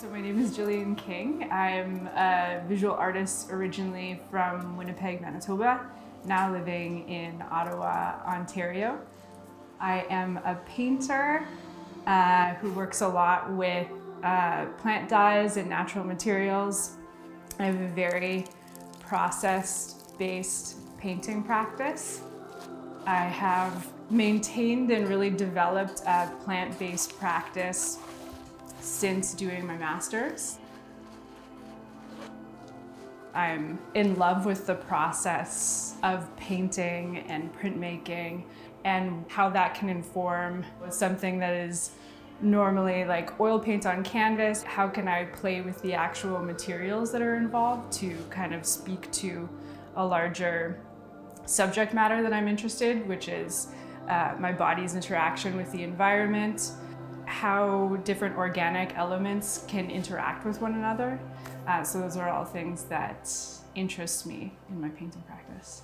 So my name is Gillian King. I'm a visual artist originally from Winnipeg, Manitoba, now living in Ottawa, Ontario. I am a painter who works a lot with plant dyes and natural materials. I have a very process-based painting practice. I have maintained and really developed a plant-based practice since doing my master's. I'm in love with the process of painting and printmaking and how that can inform something that is normally like oil paint on canvas. How can I play with the actual materials that are involved to kind of speak to a larger subject matter that I'm interested, which is my body's interaction with the environment, how different organic elements can interact with one another. So those are all things that interest me in my painting practice.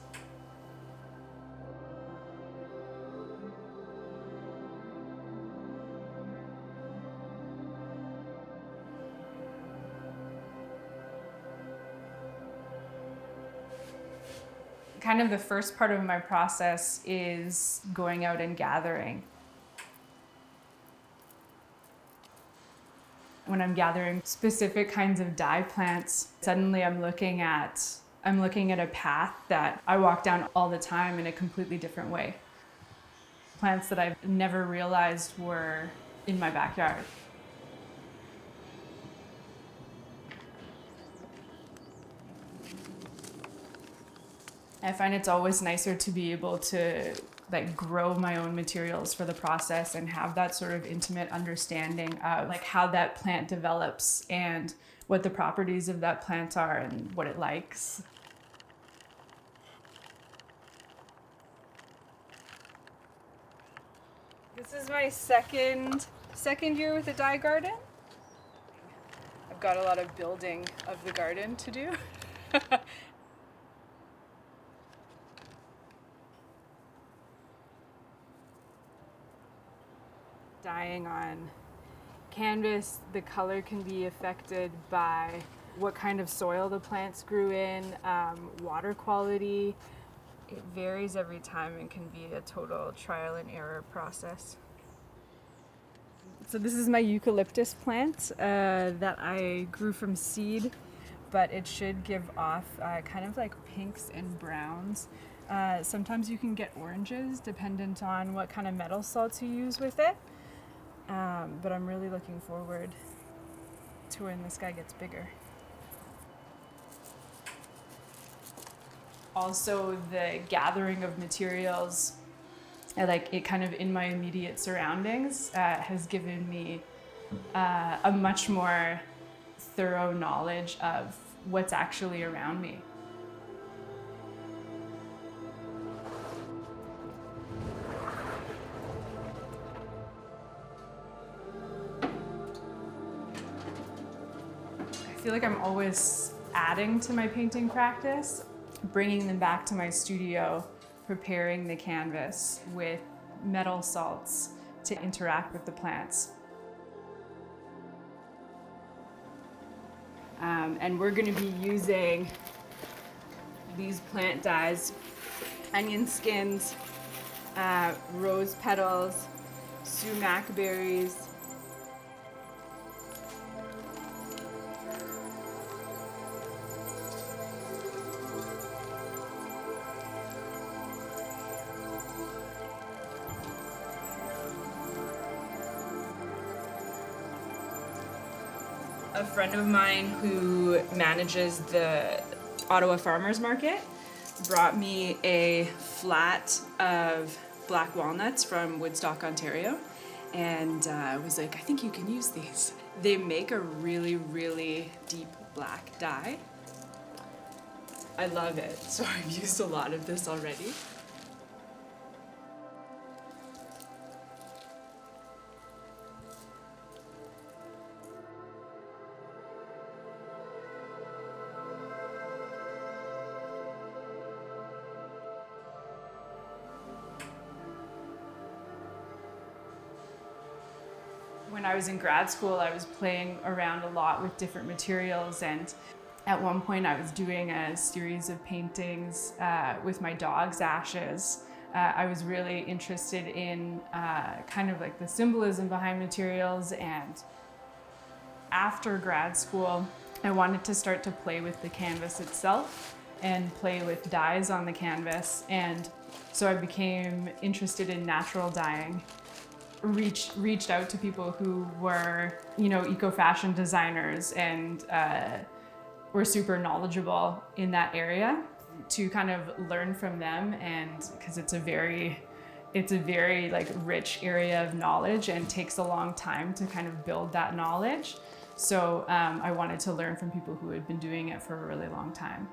Kind of the first part of my process is going out and gathering. When I'm gathering specific kinds of dye plants, suddenly I'm looking at a path that I walk down all the time in a completely different way. Plants that I've never realized were in my backyard. I find it's always nicer to be able to grow my own materials for the process and have that sort of intimate understanding of how that plant develops and what the properties of that plant are and what it likes. This is my second year with the dye garden. I've got a lot of building of the garden to do. Dyeing on canvas, the color can be affected by what kind of soil the plants grew in, water quality. It varies every time and can be a total trial and error process. So this is my eucalyptus plant that I grew from seed, but it should give off kind of like pinks and browns. Sometimes you can get oranges dependent on what kind of metal salts you use with it. But I'm really looking forward to when this guy gets bigger. Also, the gathering of materials, it kind of in my immediate surroundings, has given me a much more thorough knowledge of what's actually around me. I feel like I'm always adding to my painting practice, bringing them back to my studio, preparing the canvas with metal salts to interact with the plants. And we're going to be using these plant dyes, onion skins, rose petals, sumac berries, a friend of mine who manages the Ottawa Farmers Market brought me a flat of black walnuts from Woodstock, Ontario, and was like, I think you can use these. They make a really, really deep black dye. I love it, so I've used a lot of this already. When When I was in grad school, I was playing around a lot with different materials, and at one point I was doing a series of paintings with my dog's ashes. I was really interested in kind of like the symbolism behind materials, and after grad school, I wanted to start to play with the canvas itself and play with dyes on the canvas. And so I became interested in natural dyeing. Reached out to people who were, eco-fashion designers and were super knowledgeable in that area, to kind of learn from them, and because it's a very like rich area of knowledge and takes a long time to kind of build that knowledge. So I wanted to learn from people who had been doing it for a really long time.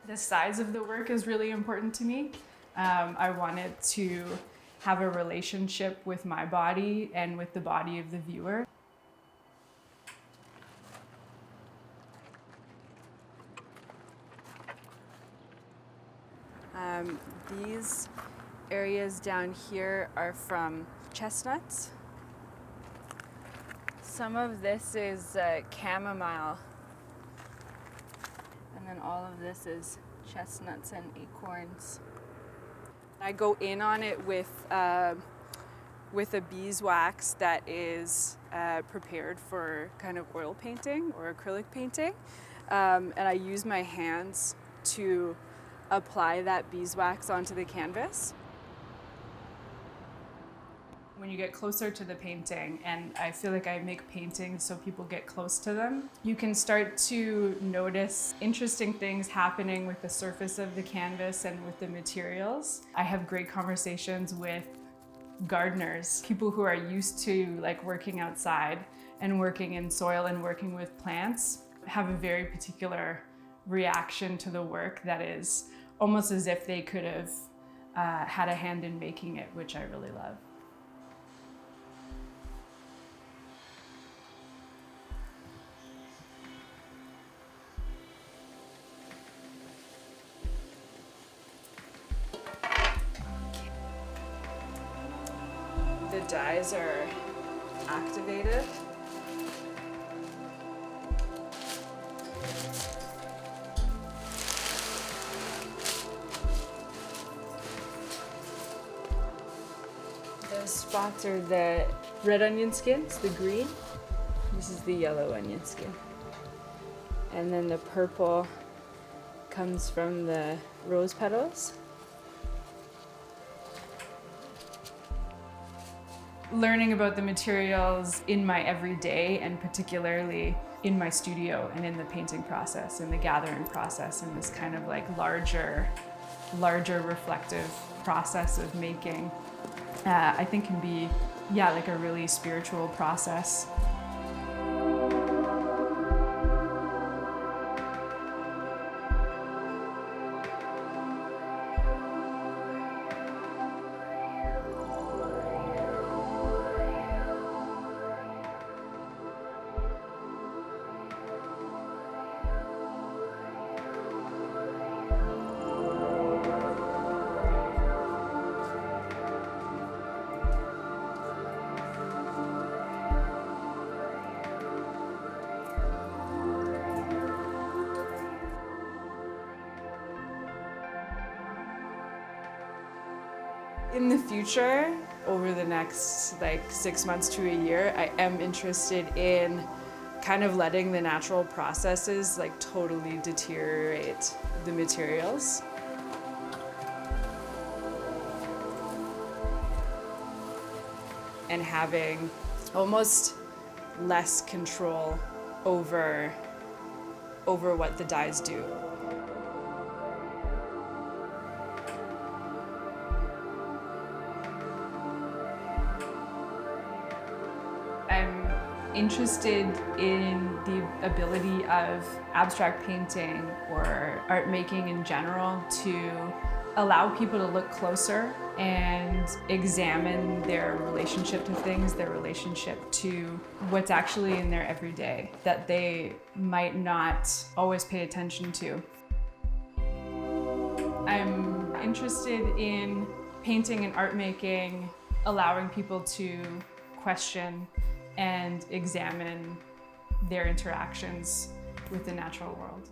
The size of the work is really important to me. I wanted to have a relationship with my body and with the body of the viewer. These areas down here are from chestnuts. Some of this is chamomile. And then all of this is chestnuts and acorns. I go in on it with a beeswax that is prepared for kind of oil painting or acrylic painting. And I use my hands to apply that beeswax onto the canvas. When you get closer to the painting, and I feel like I make paintings so people get close to them, you can start to notice interesting things happening with the surface of the canvas and with the materials. I have great conversations with gardeners, people who are used to like working outside and working in soil and working with plants, have a very particular reaction to the work that is almost as if they could have had a hand in making it, which I really love. The dyes are activated. Those spots are the red onion skins, the green. This is the yellow onion skin. And then the purple comes from the rose petals. Learning about the materials in my everyday, and particularly in my studio and in the painting process and the gathering process and this kind of like larger reflective process of making, I think can be, like a really spiritual process. In the future, over the next 6 months to a year, I am interested in kind of letting the natural processes totally deteriorate the materials. And having almost less control over what the dyes do. interested in the ability of abstract painting or art making in general to allow people to look closer and examine their relationship to things, their relationship to what's actually in their everyday that they might not always pay attention to. I'm interested in painting and art making, allowing people to question and examine their interactions with the natural world.